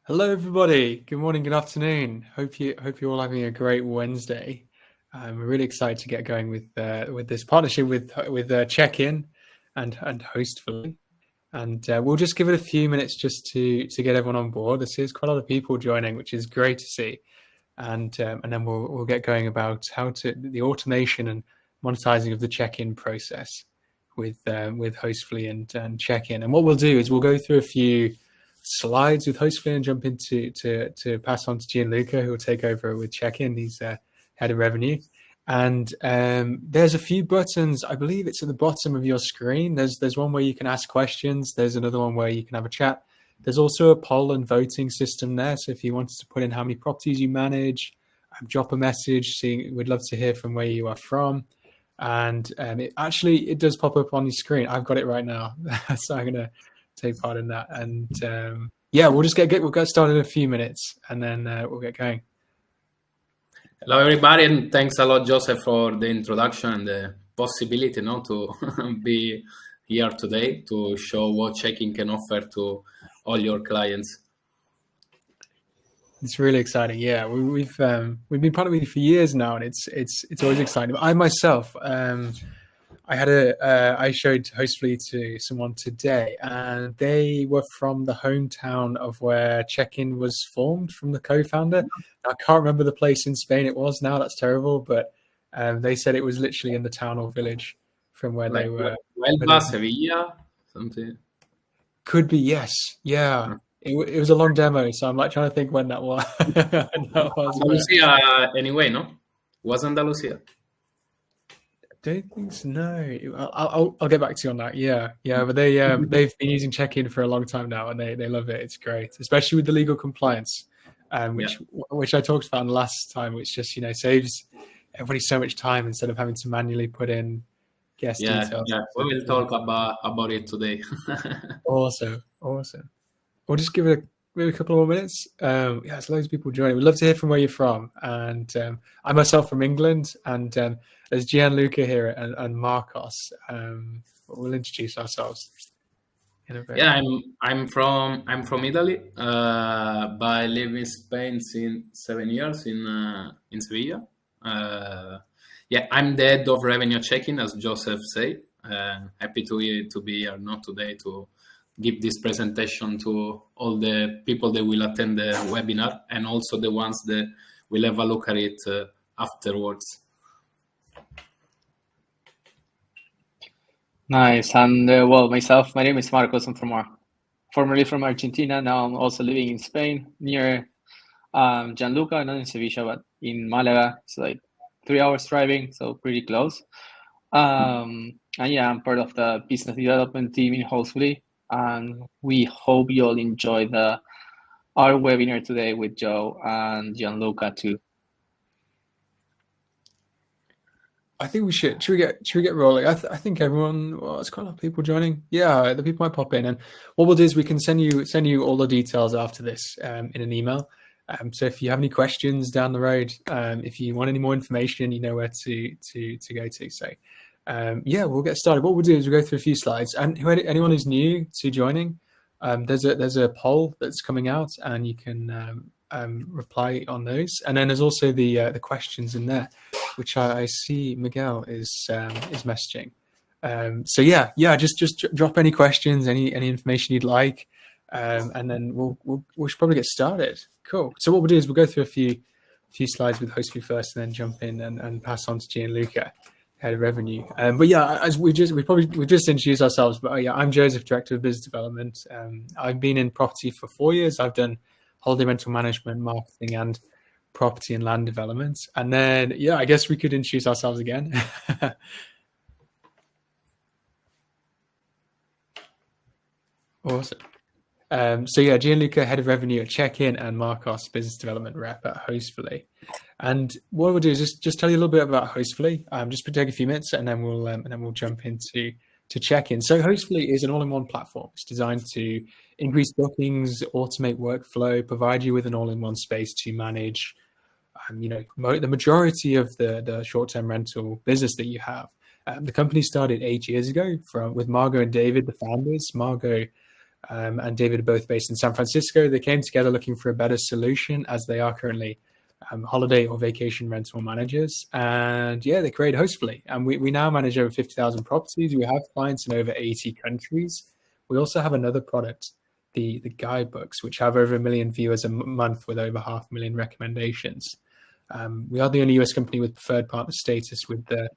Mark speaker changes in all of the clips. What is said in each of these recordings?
Speaker 1: Hello, everybody. Good morning, good afternoon. Hope you're all having a great Wednesday. We're really excited to get going with this partnership with Chekin and Hostfully, and we'll just give it a few minutes just to get everyone on board. There's quite a lot of people joining, which is great to see, and then we'll get going about the automation and monetizing of the check-in process with Hostfully and Chekin. And what we'll do is we'll go through a few slides with Hostfully and jump into to pass on to Gianluca, who will take over with Chekin. He's head of revenue. And there's a few buttons. I believe it's at the bottom of your screen. There's one where you can ask questions. There's another one where you can have a chat. There's also a poll and voting system there. So if you wanted to put in how many properties you manage, drop a message. We'd love to hear from where you are from. And it does pop up on your screen. I've got it right now, so I'm gonna take part in that. And we'll just we'll get started in a few minutes, and then we'll get going.
Speaker 2: Hello, everybody, and thanks a lot, Joseph, for the introduction and the possibility to be here today to show what Chekin can offer to all your clients.
Speaker 1: It's really exciting. Yeah, we've been part of it for years now, and it's always exciting. I myself, I showed Hostfully to someone today, and they were from the hometown of where Chekin was formed, from the co-founder. I can't remember the place in Spain it was now. That's terrible, but they said it was literally in the town or village from where they were.
Speaker 2: Huelva, Sevilla, something.
Speaker 1: Could be, yes. Yeah. It was a long demo, so I'm like trying to think when that was.
Speaker 2: Andalusia, anyway, no? Was Andalusia?
Speaker 1: Don't think so. No, I'll get back to you on that. Yeah, but they've been using Chekin for a long time now, and they love it. It's great, especially with the legal compliance, which I talked about last time, which just saves everybody so much time instead of having to manually put in guest details.
Speaker 2: Yeah, we will talk about it today.
Speaker 1: Awesome. We'll just give it maybe a couple more minutes. There's loads of people joining. We'd love to hear from where you're from. And I myself from England, and there's Gianluca here and Marcos. We'll introduce ourselves in a bit.
Speaker 2: Yeah, I'm from Italy, but I live in Spain since 7 years in Sevilla. I'm the head of revenue checking, as Joseph said. Happy to be here not today to give this presentation to all the people that will attend the webinar, and also the ones that will have a look at it afterwards.
Speaker 3: Nice. And myself, my name is Marcos. I'm formerly from Argentina. Now I'm also living in Spain, near Gianluca, not in Sevilla, but in Malaga. It's like 3 hours driving, so pretty close. I'm part of the business development team in Hostfully, and we hope you all enjoy our webinar today with Joe and Gianluca too.
Speaker 1: I think we should. Should we get rolling? I think everyone. Well, it's quite a lot of people joining. Yeah, the people might pop in, and what we'll do is we can send you all the details after this in an email. So if you have any questions down the road, if you want any more information, you know where to go to. So we'll get started. What we'll do is we'll go through a few slides, and anyone who's new to joining, there's a poll that's coming out, and you can reply on those. And then there's also the questions in there, which I see Miguel is messaging. Just drop any questions, any information you'd like, and then we should probably get started. Cool. So what we'll do is we'll go through a few slides with Hostfully first, and then jump in and pass on to Gianluca, head of revenue. As we just introduced ourselves, but I'm Joseph, director of business development. I've been in property for 4 years. I've done holiday rental management, marketing, and property and land development. And then I guess we could introduce ourselves again. Awesome. Gianluca, head of revenue at Chekin, and Marcos, business development rep at Hostfully. And what we'll do is just tell you a little bit about Hostfully. Just take a few minutes, and then we'll jump into Chekin. So Hostfully is an all-in-one platform. It's designed to increase bookings, automate workflow, provide you with an all-in-one space to manage, the majority of the short-term rental business that you have. The company started 8 years ago with Margot and David, the founders. Margot and David are both based in San Francisco. They came together looking for a better solution, as they are currently holiday or vacation rental managers. And yeah, they created Hostfully. And we now manage over 50,000 properties. We have clients in over 80 countries. We also have another product, the guidebooks, which have over 1 million viewers a month with over 500,000 recommendations. We are the only US company with preferred partner status with the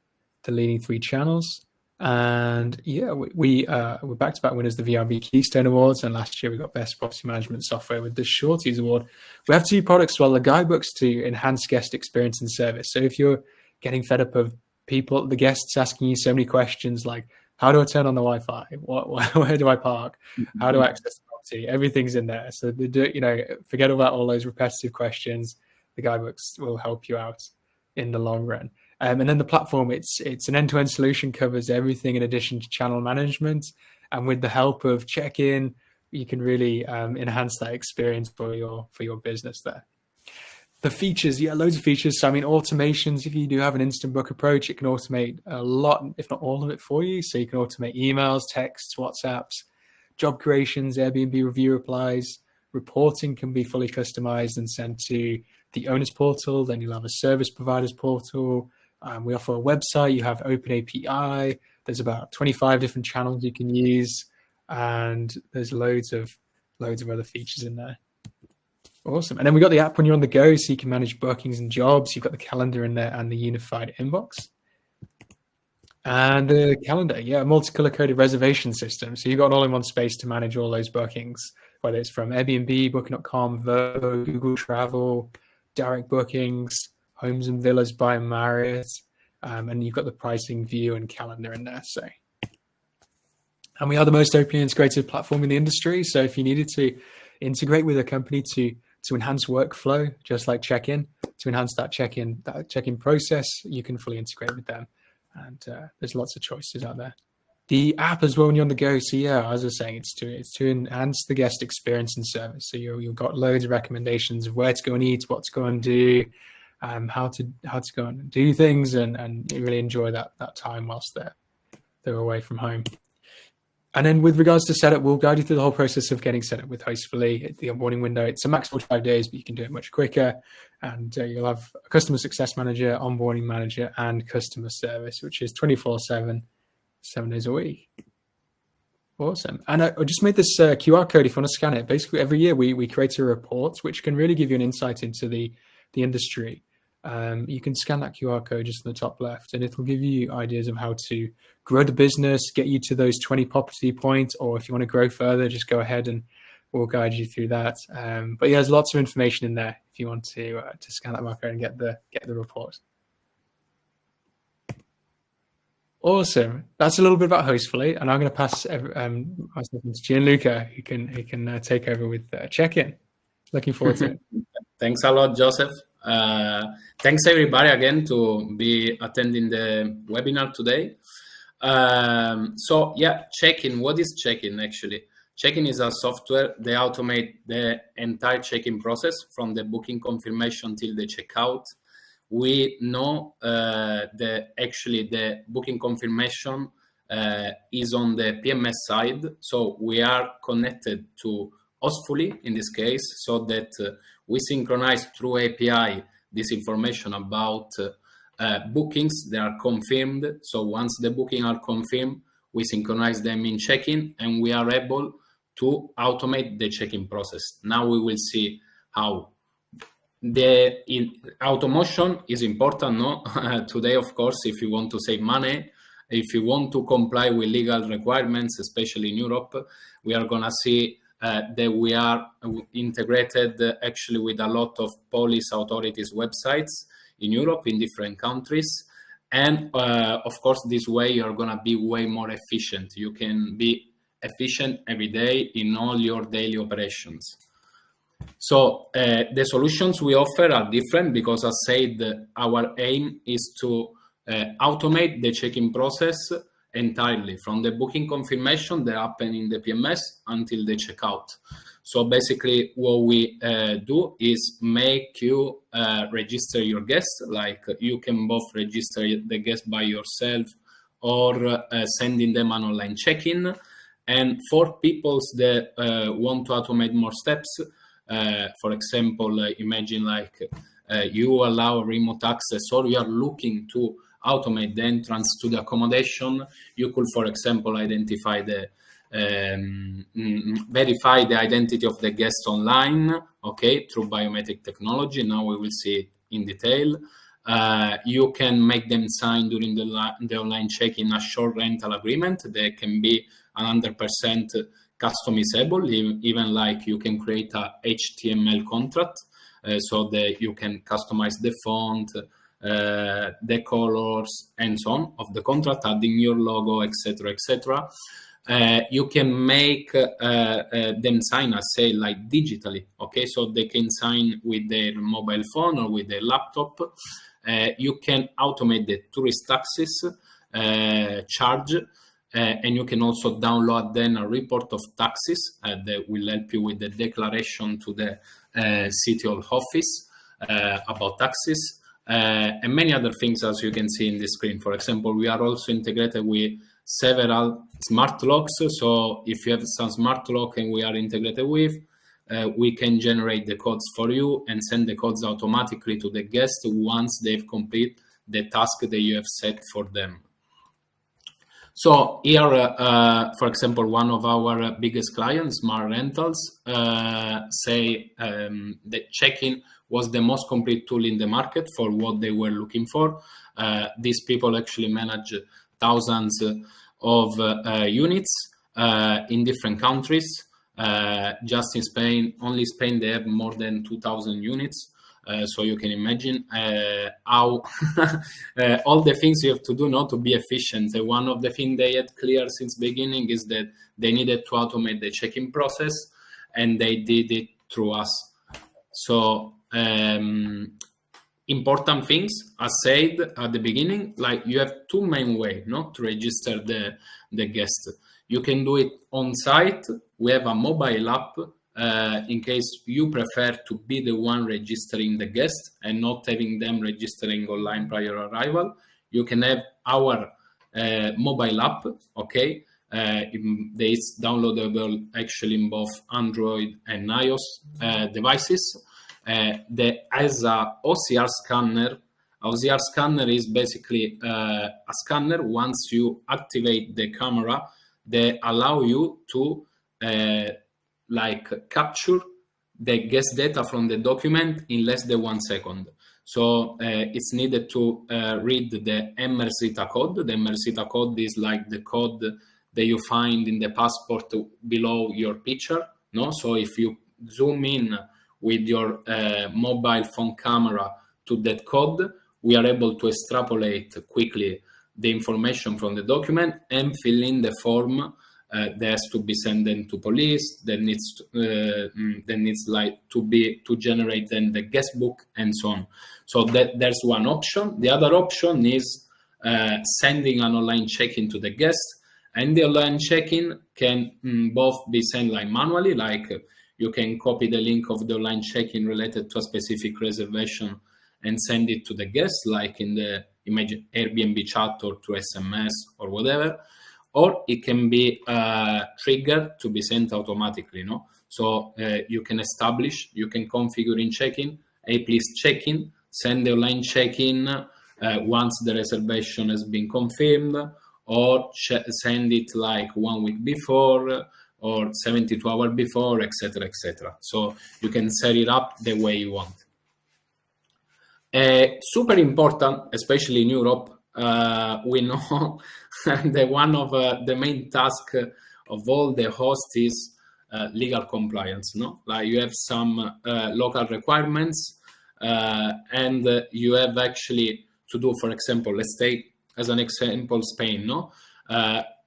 Speaker 1: leading 3 channels. And yeah, we're back-to-back winners of the VRB Keystone Awards, and last year we got Best Property Management Software with the Shorties Award. We have 2 products, well, the guidebooks to enhance guest experience and service. So if you're getting fed up of the guests asking you so many questions like, how do I turn on the Wi-Fi? Where do I park? How do I access the property? Everything's in there. So forget about all those repetitive questions. The guidebooks will help you out in the long run. And then the platform, it's an end-to-end solution, covers everything in addition to channel management. And with the help of Chekin, you can really enhance that experience for your business there. The features, loads of features. So, automations, if you do have an instant book approach, it can automate a lot, if not all of it for you. So you can automate emails, texts, WhatsApps, job creations, Airbnb review replies. Reporting can be fully customized and sent to the owner's portal. Then you'll have a service provider's portal. We offer a website. You have open API. There's about 25 different channels you can use, and there's loads of other features in there. Awesome. And then we got the app when you're on the go, so you can manage bookings and jobs. You've got the calendar in there and the unified inbox. And the calendar, a multicolor coded reservation system. So you've got an all-in-one space to manage all those bookings, whether it's from Airbnb, Booking.com, Vrbo, Google Travel, direct bookings, homes and villas by Marriott, and you've got the pricing view and calendar in there. So, and we are the most openly integrated platform in the industry. So if you needed to integrate with a company to enhance workflow, just like Chekin, to enhance that check-in process, you can fully integrate with them. And there's lots of choices out there. The app as well when you're on the go. So as I was saying, it's to enhance the guest experience and service. So you've got loads of recommendations of where to go and eat, what to go and do, how to go and do things, and you really enjoy that time whilst they're away from home. And then with regards to setup, we'll guide you through the whole process of getting set up with Hostfully. The onboarding window, it's a max 45 days, but you can do it much quicker. And you'll have a customer success manager, onboarding manager, and customer service, which is 24/7, 7 days a week. Awesome. And I just made this QR code if you want to scan it. Basically, every year we create a report, which can really give you an insight into the industry. You can scan that QR code just in the top left, and it will give you ideas of how to grow the business, get you to those 20 property points, or if you want to grow further, just go ahead and we'll guide you through that. But there's lots of information in there if you want to scan that marker and get the report. Awesome. That's a little bit about Hostfully, and I'm going to pass myself to Gianluca, who can take over with Chekin. Looking forward to it.
Speaker 2: Thanks a lot, Joseph. Thanks everybody again to be attending the webinar today. Chekin. What is Chekin actually? Chekin is a software. They automate the entire check-in process from the booking confirmation till the checkout. We know the booking confirmation is on the PMS side, so we are connected to Hostfully in this case, so that we synchronize through API this information about bookings. They are confirmed. So once the booking are confirmed, we synchronize them in Chekin, and we are able to automate the check-in process. Now we will see how automation is important, no? Today, of course, if you want to save money, if you want to comply with legal requirements, especially in Europe, we are going to see that we are integrated actually with a lot of police authorities websites in Europe, in different countries. And of course, this way you're going to be way more efficient. You can be efficient every day in all your daily operations. So the solutions we offer are different because, as said, our aim is to automate the check-in process entirely from the booking confirmation that happen in the PMS until the checkout. So basically what we do is make you register your guests. Like you can both register the guest by yourself or sending them an online check-in. And for people that want to automate more steps, for example, imagine like you allow remote access, or you are looking to automate the entrance to the accommodation. You could, for example, identify the verify the identity of the guest online, okay, through biometric technology. Now we will see it in detail. You can make them sign during the online check-in a short rental agreement. They can be 100% customizable, even like you can create a HTML contract so that you can customize the font, the colors, and so on of the contract, adding your logo, etc., etc. You can make them sign, I say, like digitally, okay? So they can sign with their mobile phone or with their laptop. You can automate the tourist taxes charge, and you can also download then a report of taxes that will help you with the declaration to the city hall office about taxes, and many other things, as you can see in the screen. For example, we are also integrated with several smart locks. So if you have some smart lock and we are integrated with, we can generate the codes for you and send the codes automatically to the guest once they've completed the task that you have set for them. So here, for example, one of our biggest clients, Smart Rentals, say that Chekin was the most complete tool in the market for what they were looking for. These people actually manage thousands of units in different countries. Just in Spain, only Spain, they have more than 2,000 units. So you can imagine how all the things you have to do not to be efficient. One of the things they had clear since beginning is that they needed to automate the check-in process, and they did it through us. So important things, as said at the beginning, like you have two main ways to register the guest. You can do it on site. We have a mobile app in case you prefer to be the one registering the guest and not having them registering online prior arrival. You can have our mobile app, okay? It's downloadable actually in both Android and iOS devices. That has a OCR scanner. OCR scanner is basically a scanner. Once you activate the camera, they allow you to capture the guest data from the document in less than 1 second. So it's needed to read the Emersita code. The Emersita code is like the code that you find in the passport below your picture. So if you zoom in with your mobile phone camera to that code, we are able to extrapolate quickly the information from the document and fill in the form that has to be sent then to police, that needs to generate then the guest book and so on. So there's one option. The other option is sending an online check-in to the guest, and the online check-in can both be sent like manually, like you can copy the link of the online check-in related to a specific reservation and send it to the guest, like in the imagine Airbnb chat or to SMS or whatever. Or it can be triggered to be sent automatically. So you can configure in check-in, hey, please check in, send the online check-in once the reservation has been confirmed, or send it like 1 week before or 72 hours before, etc., etc. So you can set it up the way you want. Super important, especially in Europe. We know that one of the main tasks of all the hosts is legal compliance. Like you have some local requirements, and you have actually to do, for example, let's take as an example Spain.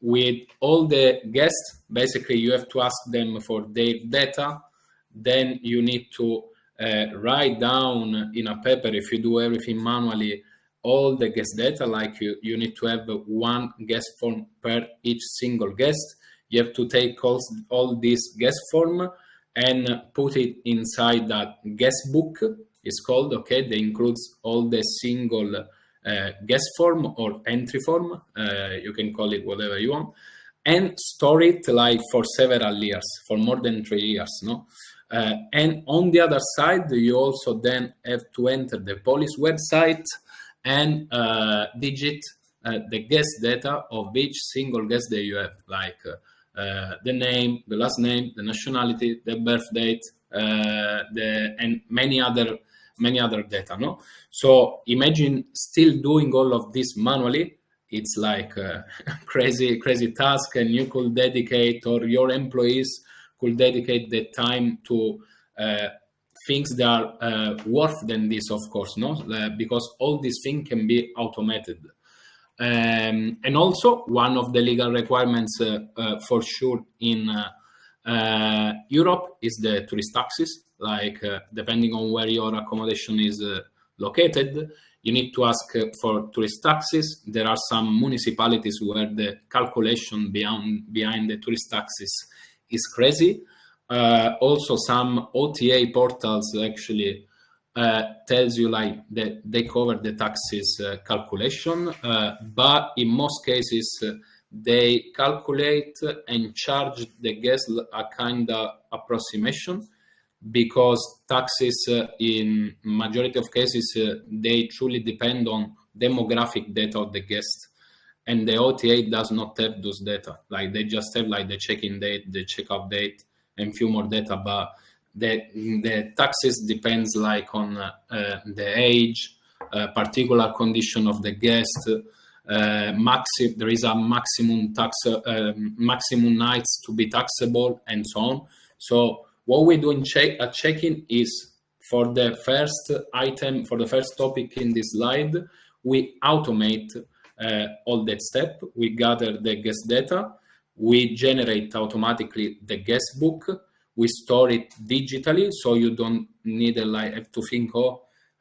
Speaker 2: With all the guests, basically you have to ask them for their data. Then you need to write down in a paper, if you do everything manually, all the guest data. Like you need to have one guest form per each single guest. You have to take all this guest form and put it inside that guest book, it's called, okay? That includes all the single guest form or entry form. You can call it whatever you want. and store it like for several years, for more than 3 years, no? And on the other side, you also then have to enter the police website and digit the guest data of each single guest that you have, like the name, the last name, the nationality, the birth date, and many other data, no? So imagine still doing all of this manually. It's like a crazy task, and you could dedicate, or your employees could dedicate the time to things that are worth than this, of course, no? Because all these things can be automated. And also, one of the legal requirements for sure in Europe is the tourist taxes. Like, depending on where your accommodation is located, you need to ask for tourist taxes. There are some municipalities where the calculation behind the tourist taxes is crazy. Also, some OTA portals actually tells you like that they cover the taxes calculation, but in most cases they calculate and charge the guest a kind of approximation, because taxes in majority of cases they truly depend on demographic data of the guest, and the OTA does not have those data. Like, they just have like the check-in date, the check-out date, and few more data, but the taxes depends like on the age, particular condition of the guest. There is a maximum tax, maximum nights to be taxable, and so on. So what we do at Chekin is, for the first item, for the first topic in this slide, we automate all that step. We gather the guest data, we generate automatically the guest book, we store it digitally, so you don't need have to think,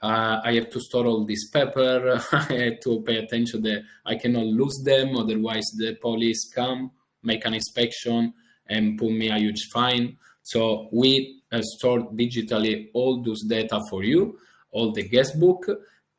Speaker 2: I have to store all this paper, I have to pay attention that I cannot lose them, otherwise the police come, make an inspection, and put me a huge fine. So we store digitally all those data for you, all the guest book.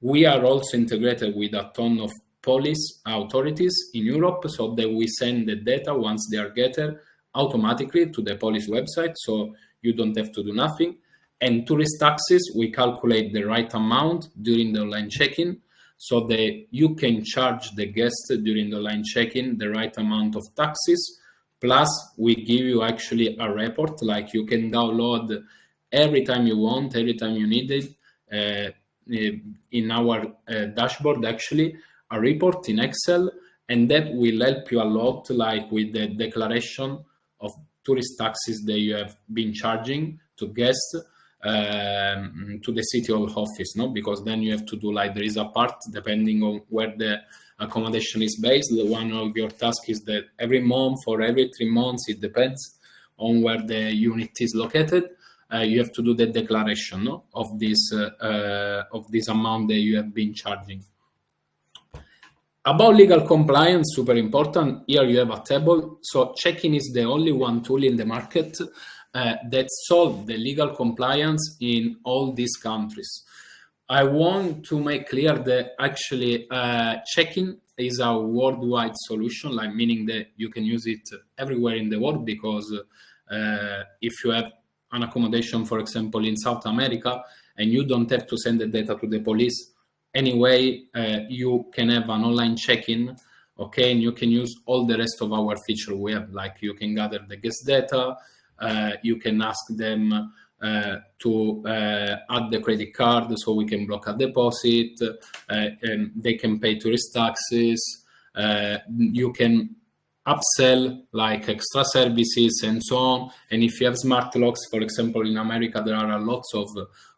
Speaker 2: We are also integrated with a ton of police authorities in Europe, so that we send the data once they are gathered automatically to the police website, so you don't have to do nothing. And tourist taxes, we calculate the right amount during the online check-in, so that you can charge the guest during the online check-in the right amount of taxes. Plus, we give you actually a report, like you can download every time you want, every time you need it, in our dashboard, actually, a report in Excel, and that will help you a lot, like with the declaration of tourist taxes that you have been charging to guests, to the city hall office, no? Because then you have to do, like, there is a part, depending on where the accommodation is based, one of your tasks is that every month or every 3 months, it depends on where the unit is located, you have to do the declaration, no? of this amount that you have been charging. About legal compliance, super important. Here you have a table. So Chekin is the only one tool in the market that solves the legal compliance in all these countries. I want to make clear that actually Chekin is a worldwide solution, like meaning that you can use it everywhere in the world, because if you have an accommodation, for example, in South America, and you don't have to send the data to the police, anyway, you can have an online check-in, okay, and you can use all the rest of our feature we have, like you can gather the guest data, you can ask them to add the credit card so we can block a deposit, and they can pay tourist taxes, you can upsell like extra services and so on. And if you have smart locks, for example, in America, there are lots of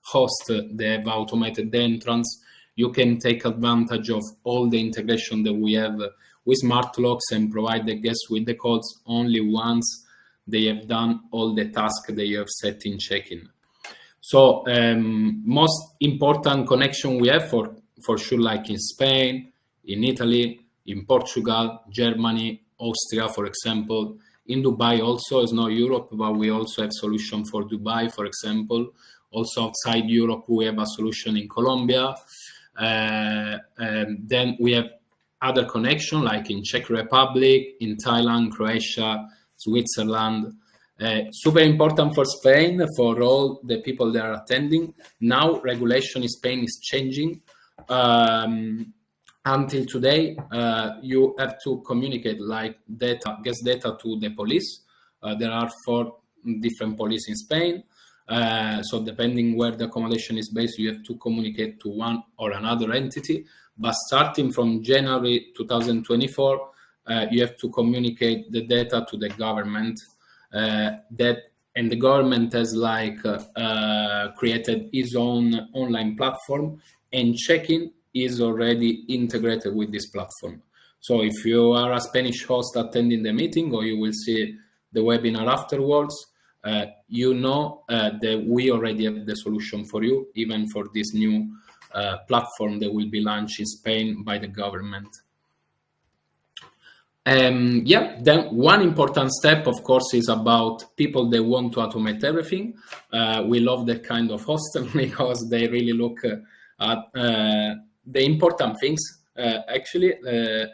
Speaker 2: hosts that have automated the entrance. You can take advantage of all the integration that we have with smart locks and provide the guests with the codes only once they have done all the tasks they have set in check-in. So most important connection we have for sure, like in Spain, in Italy, in Portugal, Germany, Austria, for example. In Dubai also, is not Europe, but we also have solution for Dubai, for example. Also outside Europe, we have a solution in Colombia. Then we have other connection, like in Czech Republic, in Thailand, Croatia, Switzerland. Super important for Spain, for all the people that are attending. Now, regulation in Spain is changing. Until today, you have to communicate like guest data to the police. There are 4 different police in Spain. So depending where the accommodation is based, you have to communicate to one or another entity. But starting from January 2024, you have to communicate the data to the government. And the government has created its own online platform, and Chekin is already integrated with this platform. So if you are a Spanish host attending the meeting, or you will see the webinar afterwards, you know that we already have the solution for you, even for this new platform that will be launched in Spain by the government. Then one important step, of course, is about people that want to automate everything. We love that kind of host because they really look at the important things. Actually,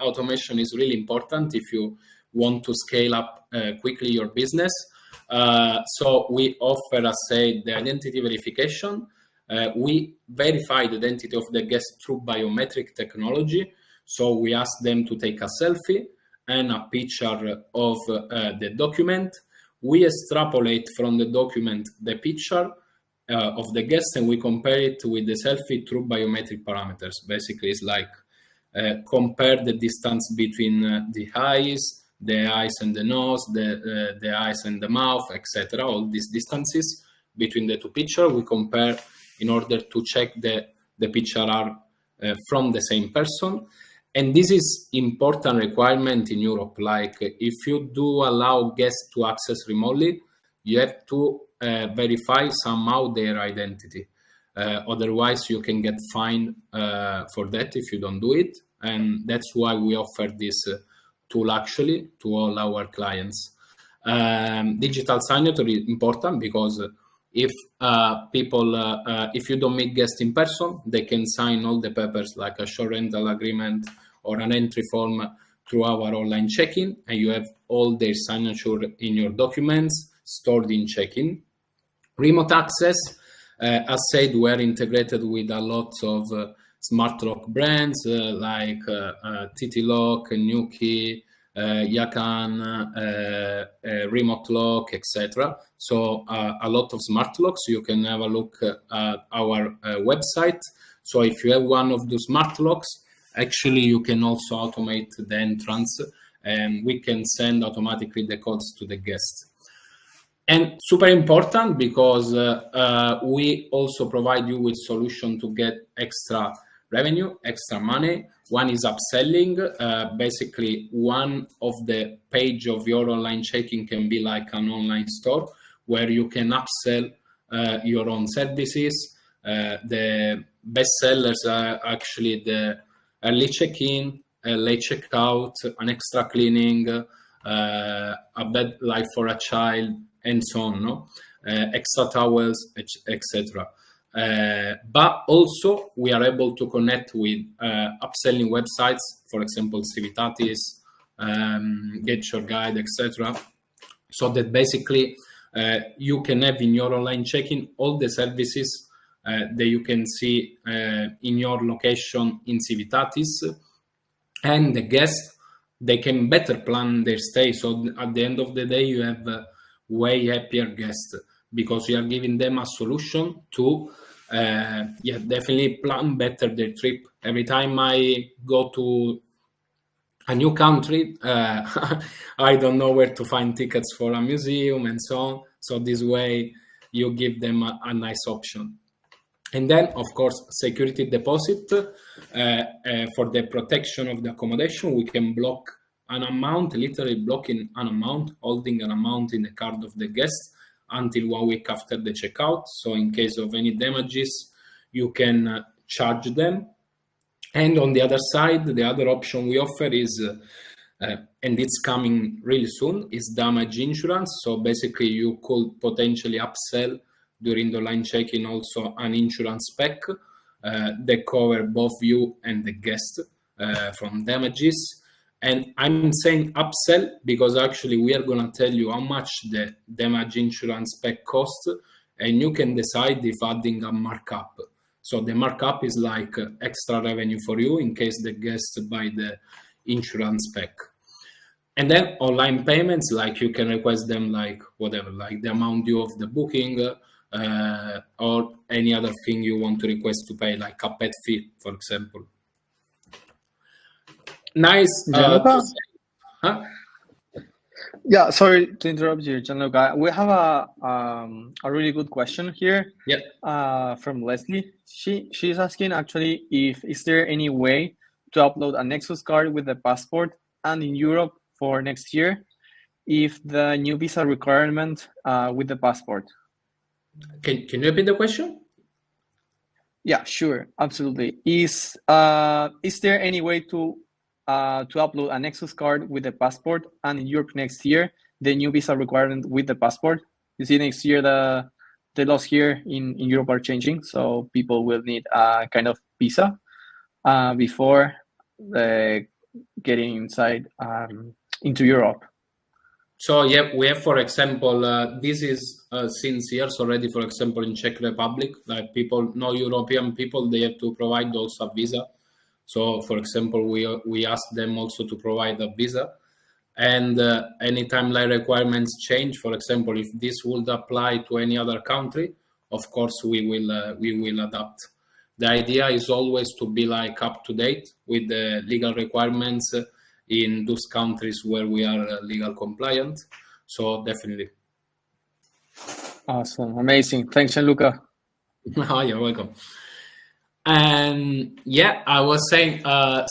Speaker 2: automation is really important if you want to scale up quickly your business. So we offer, as said, the identity verification. We verify the identity of the guest through biometric technology. So we ask them to take a selfie and a picture of the document. We extrapolate from the document the picture of the guest, and we compare it with the selfie through biometric parameters. Basically, it's like compare the distance between the eyes and the nose, the eyes and the mouth, etc. All these distances between the two pictures, we compare in order to check the picture are from the same person. And this is important requirement in Europe. Like if you do allow guests to access remotely, you have to verify somehow their identity. Otherwise, you can get fined for that if you don't do it. And that's why we offer this tool actually to all our clients. Digital signature is important because if if you don't meet guests in person, they can sign all the papers like a short rental agreement or an entry form through our online check-in, and you have all their signature in your documents stored in Chekin. Remote access, as said, we're integrated with a lot of smart lock brands like TT-Lock, Nuki, Yakan, Remote Lock, etc. So a lot of smart locks. You can have a look at our website. So if you have one of the smart locks, actually you can also automate the entrance, and we can send automatically the codes to the guest. And super important because we also provide you with solution to get extra revenue, extra money. One is upselling. Basically, one of the page of your online check-in can be like an online store where you can upsell your own services. The best sellers are actually the early check-in, late checkout, an extra cleaning, a bed like for a child, and so on, no? Extra towels, etc. But also we are able to connect with upselling websites, for example, Civitatis, Get Your Guide, etc. So that basically you can have in your online check-in all the services that you can see in your location in Civitatis, and the guests, they can better plan their stay. So at the end of the day, you have way happier guests because you are giving them a solution to definitely plan better their trip. Every time I go to a new country, I don't know where to find tickets for a museum and so on. So this way you give them a nice option. And then, of course, security deposit. For the protection of the accommodation, we can block an amount, literally blocking an amount, holding an amount in the card of the guest until 1 week after the checkout. So in case of any damages, you can charge them. And on the other side, the other option we offer is, and it's coming really soon, is damage insurance. So basically, you could potentially upsell during the online check-in also an insurance pack that cover both you and the guest. from damages. And I'm saying upsell because actually we are going to tell you how much the damage insurance pack costs, and you can decide if adding a markup. So the markup is like extra revenue for you in case the guests buy the insurance pack. And then online payments, like you can request them like whatever, like the amount due of the booking or any other thing you want to request to pay, like a pet fee, for example. Nice.
Speaker 3: Gianluca?
Speaker 2: Huh?
Speaker 3: Yeah, sorry to interrupt you, Gianluca. We have a really good question here.
Speaker 2: Yeah.
Speaker 3: From Leslie. She's asking actually if is there any way to upload a Nexus card with the passport and in Europe for next year if the new visa requirement with the passport.
Speaker 2: Can you repeat the question?
Speaker 3: Yeah, sure, absolutely. Is there any way to upload a Nexus card with the passport and in Europe next year the new visa requirement with the passport? You see, next year the laws here in Europe are changing, so people will need a kind of visa before getting inside into Europe.
Speaker 2: So yeah, we have, for example, this is since years already. For example, in Czech Republic, like people, no European people, they have to provide also a visa. So, for example, we ask them also to provide a visa. And anytime like requirements change, for example, if this would apply to any other country, of course we will adapt. The idea is always to be like up to date with the legal requirements in those countries where we are legal compliant. So definitely.
Speaker 3: Awesome, amazing. Thanks, Gianluca.
Speaker 2: Oh, you're welcome. And yeah, I was saying,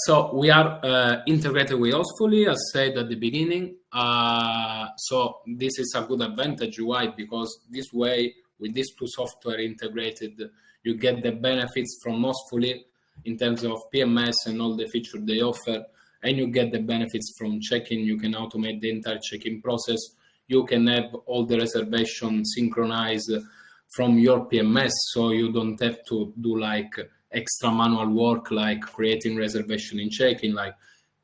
Speaker 2: so we are integrated with Hostfully, as said at the beginning. So this is a good advantage. Why? Because this way, with these two software integrated, you get the benefits from Hostfully in terms of PMS and all the features they offer, and you get the benefits from Chekin. You can automate the entire check-in process. You can have all the reservations synchronized from your PMS, so you don't have to do like extra manual work like creating reservation in Chekin. Like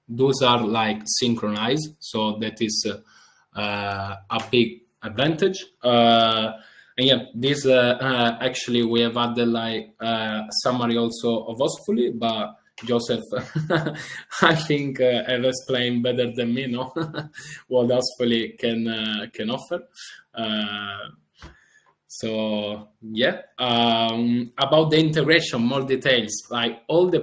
Speaker 2: those are like synchronized, so that is a big advantage. And yeah, this actually we have added like summary also of Hostfully, but Joseph, I think have explained better than me, no, what Hostfully can offer. So yeah, about the integration, more details. Like all the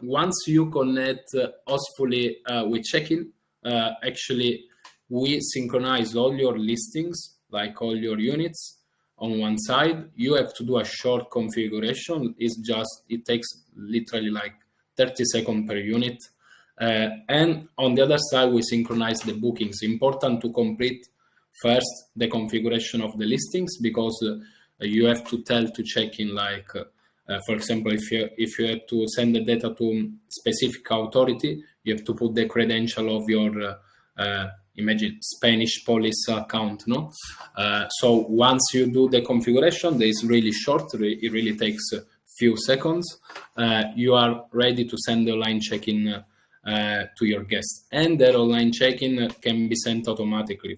Speaker 2: once you connect Hostfully with Chekin, actually we synchronize all your listings, like all your units on one side. You have to do a short configuration. It takes literally like 30 seconds per unit. And on the other side, we synchronize the bookings. Important to complete first the configuration of the listings, because you have to tell to Chekin, like for example, if you have to send the data to specific authority, you have to put the credential of your imagine Spanish police account, no? So once you do the configuration, that is really short. It really takes a few seconds. You are ready to send the online check-in to your guest, and that online check-in can be sent automatically.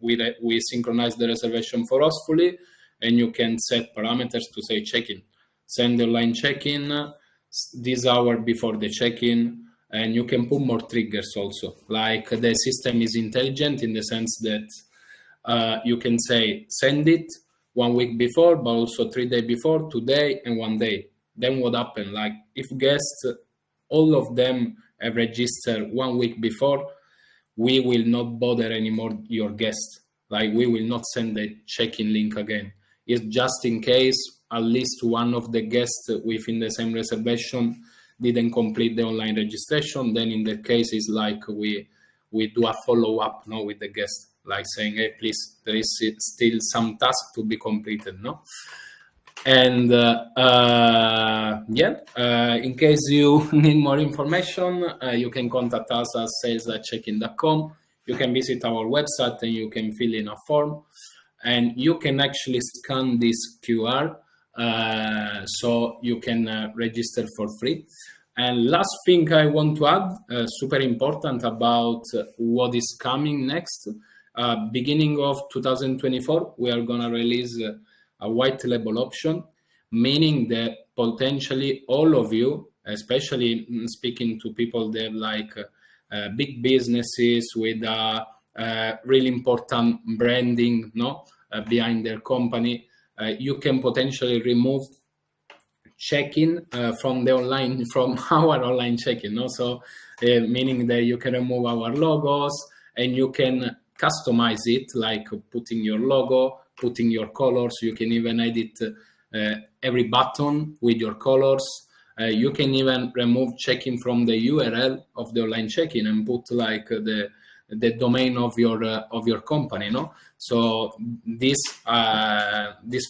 Speaker 2: We synchronize the reservation for Hostfully, and you can set parameters to say check-in, send the online check-in this hour before the check-in, and you can put more triggers also. Like the system is intelligent in the sense that you can say send it 1 week before, but also 3 days before, today, and 1 day. Then what happened? Like if guests, all of them have registered 1 week before, we will not bother anymore your guest. Like we will not send the check-in link again. It's just in case at least one of the guests within the same reservation didn't complete the online registration. Then in that case, it's like we do a follow-up now with the guest, like saying, hey, please, there is still some task to be completed, no? And in case you need more information, you can contact us at sales@chekin.com. You can visit our website and you can fill in a form, and you can actually scan this QR so you can register for free. And last thing I want to add, super important about what is coming next. Beginning of 2024, we are going to release a white label option, meaning that potentially all of you, especially speaking to people that like big businesses with really important branding behind their company, you can potentially remove check-in from our online check-in. So meaning that you can remove our logos and you can customize it, like putting your logo, putting your colors. You can even edit every button with your colors. You can even remove check-in from the URL of the online check-in and put like the domain of your company. So this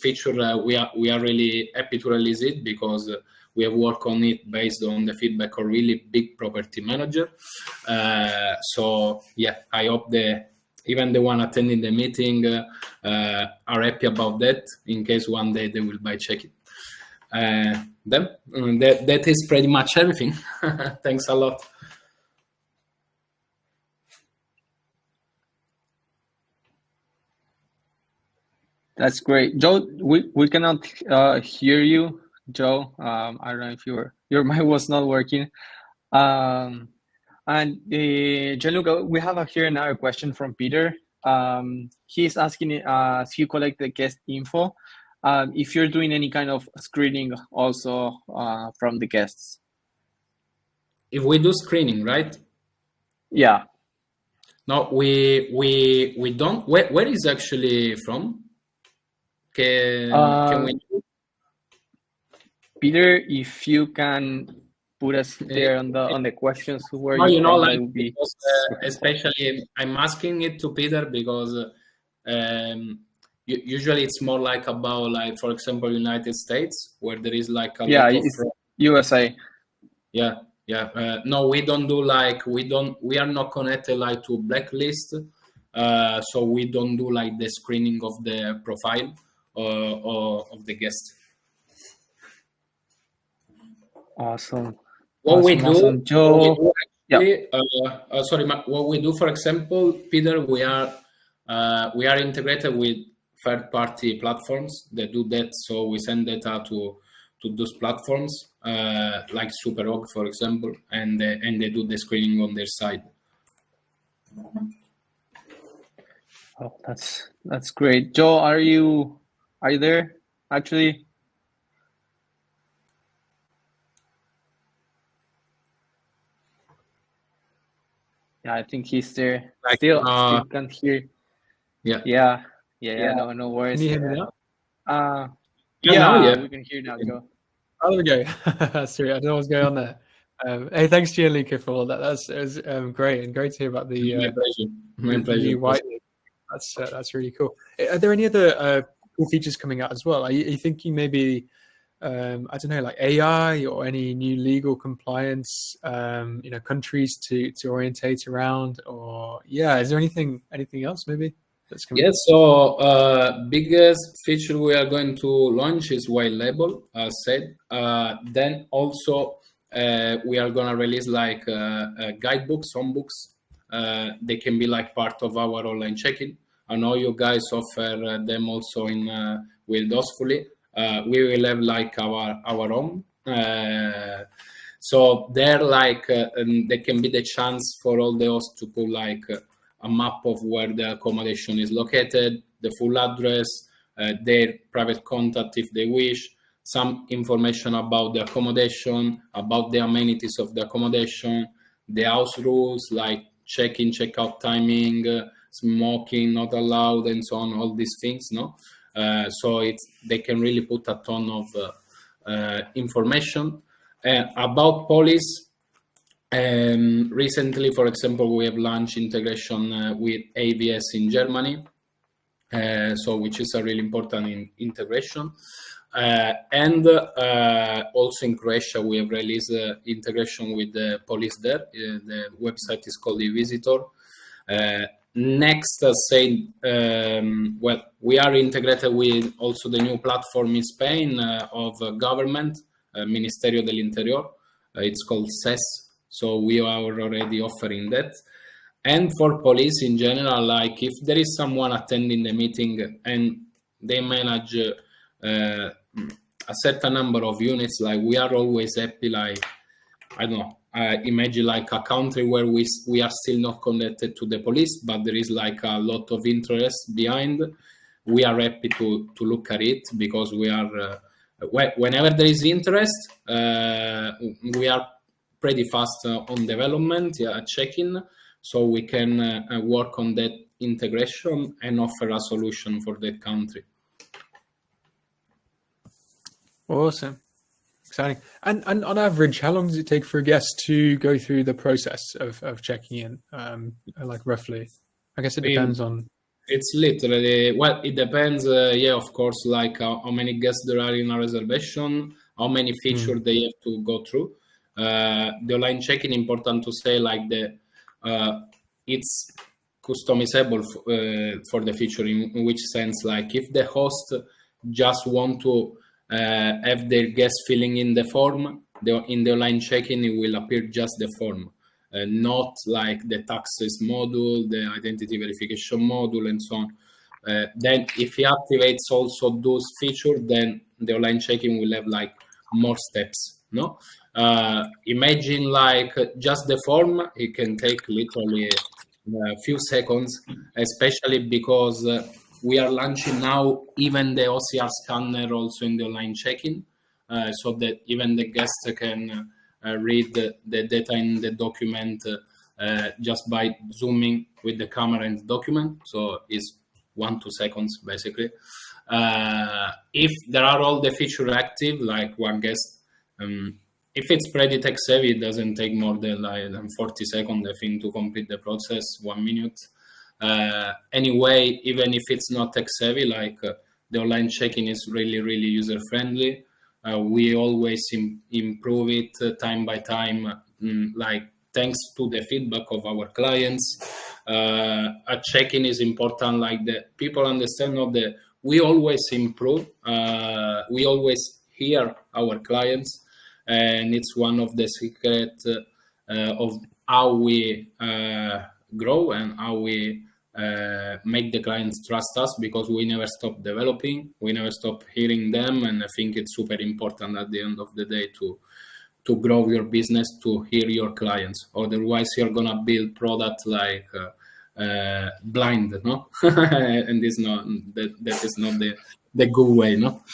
Speaker 2: feature we are really happy to release it, because we have worked on it based on the feedback of really big property manager. So yeah, I hope even the one attending the meeting are happy about that, in case one day they will buy Chekin. Then that is pretty much everything. Thanks a lot.
Speaker 3: That's great, Joe. We cannot hear you, Joe. I don't know if your mic was not working. And Gianluca, we have here another question from Peter. He's asking if you collect the guest info, if you're doing any kind of screening also from the guests.
Speaker 2: If we do screening, right?
Speaker 3: Yeah.
Speaker 2: No, we don't. Where is actually from? Can we?
Speaker 3: Peter, if you can put us there on the questions where you from,
Speaker 2: like,
Speaker 3: that would be
Speaker 2: because, especially I'm asking it to Peter because usually it's more like about, like, for example, United States, where there is like a lot of
Speaker 3: USA.
Speaker 2: Yeah. No, we don't do like we are not connected like to blacklist, so we don't do like the screening of the profile or of the guest.
Speaker 3: Awesome.
Speaker 2: What we do,
Speaker 3: Joe.
Speaker 2: Sorry, what we do, for example, Peter, we are integrated with third-party platforms that do that. So we send data to those platforms, like Superhog, for example, and they do the screening on their side.
Speaker 3: Oh, that's great. Joe, are you there? Actually. Yeah, I think he's there.
Speaker 2: Like,
Speaker 3: still can't hear.
Speaker 2: Yeah.
Speaker 3: No worries.
Speaker 1: Can you hear me now?
Speaker 3: Yeah, we can hear now, Joe.
Speaker 1: Oh, there we go. That's true. I don't know what's going on there. Hey, thanks, Gianluca, for all that. That's great, and great to hear about the
Speaker 2: My pleasure.
Speaker 1: new white. That's really cool. Are there any other cool features coming out as well? Are you thinking maybe I don't know, like AI or any new legal compliance countries to orientate around, or is there anything else maybe that's coming?
Speaker 2: Yes, so biggest feature we are going to launch is white label, as said. Then also we are going to release like guidebooks, songbooks. They can be like part of our online check-in. I know you guys offer them also in with Hostfully. We will have like our own. So they're like they can be the chance for all the hosts to put like a map of where the accommodation is located, the full address, their private contact if they wish, some information about the accommodation, about the amenities of the accommodation, the house rules like check-in, check-out timing, smoking not allowed, and so on, all these things, no? So they can really put a ton of information. About police, recently, for example, we have launched integration with AVS in Germany, which is a really important integration. And also in Croatia, we have released integration with the police there. The website is called eVisitor. Next, we are integrated with also the new platform in Spain of government, Ministerio del Interior. It's called SES. So we are already offering that. And for police in general, like if there is someone attending the meeting and they manage a certain number of units, like we are always happy, like, I don't know, imagine like a country where we are still not connected to the police, but there is like a lot of interest behind. We are happy to look at it because we are, whenever there is interest, we are pretty fast on development, checking, so we can work on that integration and offer a solution for that country.
Speaker 1: Awesome. Exciting. And on average, how long does it take for a guest to go through the process of checking in? Like roughly, I guess it depends on.
Speaker 2: It's literally, well, it depends. Yeah, of course, like how many guests there are in a reservation, how many features they have to go through. The online check-in, important to say, like it's customizable for the feature. In which sense, like if the host just want to have their guests filling in the form, in the online check-in, it will appear just the form, not like the taxes module, the identity verification module, and so on. Then if he activates also those features, then the online check-in will have like more steps. No, imagine like just the form, it can take literally a few seconds, especially because we are launching now even the OCR scanner also in the online check-in, so that even the guest can read the data in the document just by zooming with the camera in the document. So it's 1-2 seconds basically. If there are all the features active, like one guest, if it's pretty tech savvy, it doesn't take more than 40 seconds, I think, to complete the process, 1 minute. Anyway, even if it's not tech savvy, like the online check-in is really, really user friendly. We always improve it time by time, like thanks to the feedback of our clients. A check-in is important, like the people understand that we always improve. We always hear our clients, and it's one of the secrets of how we grow and how we make the clients trust us, because we never stop developing, we never stop hearing them, and I think it's super important at the end of the day to grow your business, to hear your clients. Otherwise, you're gonna build product like blind, no? And it's not that is not the good way, no?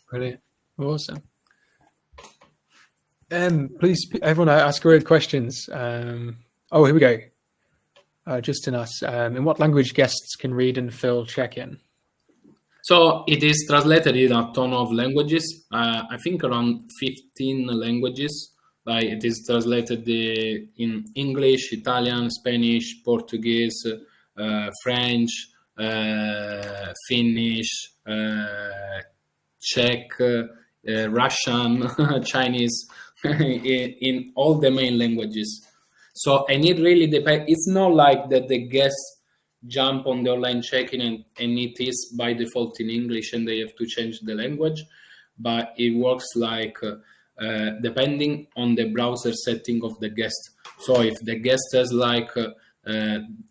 Speaker 1: Brilliant. Awesome. Please, everyone, ask great questions. Here we go. Justin asks, in what language guests can read and fill check-in?
Speaker 2: So it is translated in a ton of languages. I think around 15 languages. Like it is translated in English, Italian, Spanish, Portuguese, French, Finnish, Czech, Russian, Chinese, in all the main languages. So, and it really depends. It's not like that the guests jump on the online check-in and it is by default in English and they have to change the language, but it works like depending on the browser setting of the guest. So if the guest has like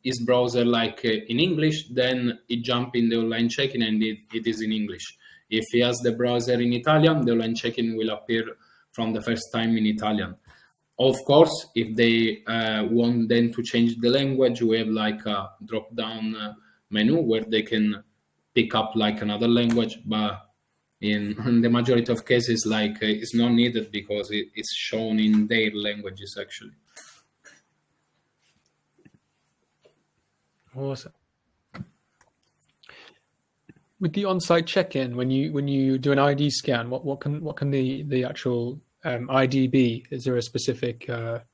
Speaker 2: his browser like in English, then it jump in the online check-in and it is in English. If he has the browser in Italian, the online check-in will appear from the first time in Italian. Of course, if they want then to change the language, we have like a drop-down menu where they can pick up like another language, but in the majority of cases, like it's not needed because it's shown in their languages actually.
Speaker 1: Awesome. With the on-site check-in, when you do an ID scan, what can the actual ID be? Is there a specific?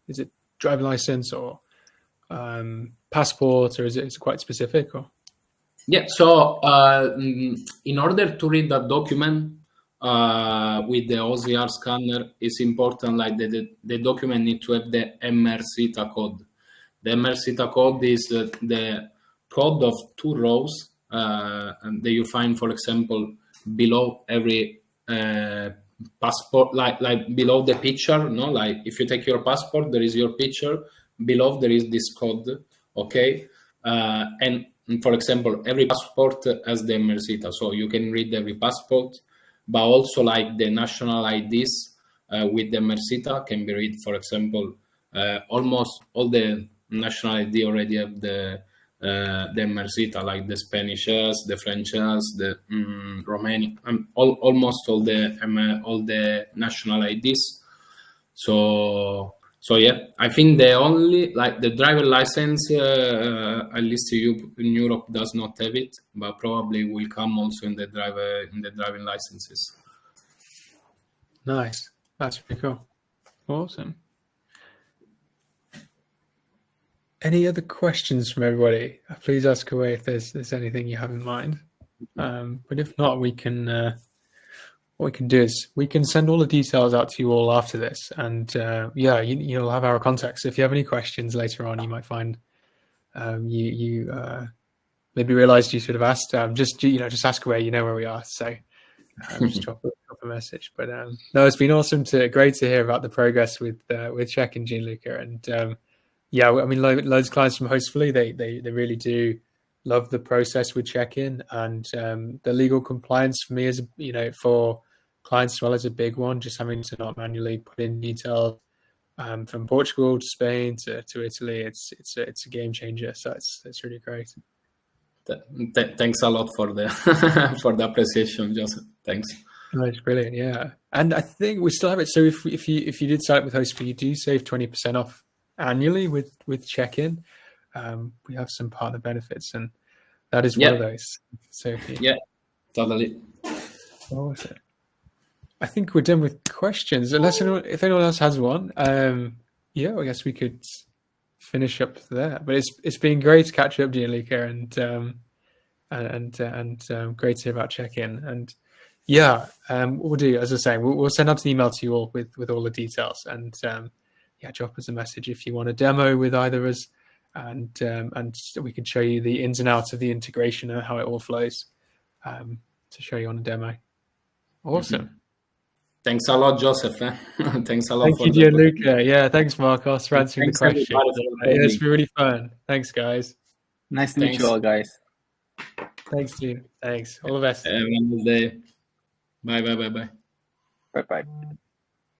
Speaker 1: Is it driving license or passport, or is it quite specific? Or
Speaker 2: yeah, so in order to read that document with the OCR scanner, it's important like the document need to have the MRCTA code. The MRCTA code is the code of 2 rows that you find, for example, below every passport, like below the picture, no, like if you take your passport, there is your picture, below there is this code, okay, and for example, every passport has the Mersita, so you can read every passport, but also like the national IDs with the Mersita can be read. For example, almost all the national ID already have the Mersita, like the Spanish has, the French has, the Romanian, almost all the national IDs. So yeah, I think the only, like the driver license, at least in Europe, does not have it, but probably will come also in the driving licenses.
Speaker 1: Nice. That's pretty cool. Awesome. Any other questions from everybody? Please ask away if there's anything you have in mind. But if not, we can. What we can do is we can send all the details out to you all after this, and yeah, you'll have our contacts. If you have any questions later on, you might find you maybe realized you should have asked. Just ask away. You know where we are. So just drop a message. But no, it's been awesome great to hear about the progress with Chekin, Gianluca, and yeah, I mean, loads of clients from Hostfully, they really do love the process with Chekin, and the legal compliance for me is, for clients as well, is a big one. Just having to not manually put in details from Portugal to Spain to Italy, it's a game changer. So it's really great.
Speaker 2: Thanks a lot for the for the appreciation, Joseph. Thanks.
Speaker 1: Oh, it's brilliant, yeah. And I think we still have it. So if you did sign up with Hostfully, you do save 20% off annually with Chekin. We have some partner benefits, and that is one of those. So
Speaker 2: yeah, totally.
Speaker 1: What was it? I think we're done with questions, unless if anyone else has one. Yeah, I guess we could finish up there. But it's been great to catch up, Gianluca, and great to hear about Chekin. And yeah, what we'll do, as I was saying, we'll send out an email to you all with all the details, and yeah, drop us a message if you want a demo with either of us, and we can show you the ins and outs of the integration and how it all flows to show you on a demo. Awesome.
Speaker 2: Mm-hmm. Thanks a lot, Joseph. Thanks a lot.
Speaker 1: Thank you, Gianluca. Yeah, thanks, Marcos, for answering the question. It's been really fun. Thanks, guys.
Speaker 3: Nice to meet you all, guys.
Speaker 1: Thanks, dude. Thanks. All the best.
Speaker 2: Have a nice day. Bye.
Speaker 3: Bye.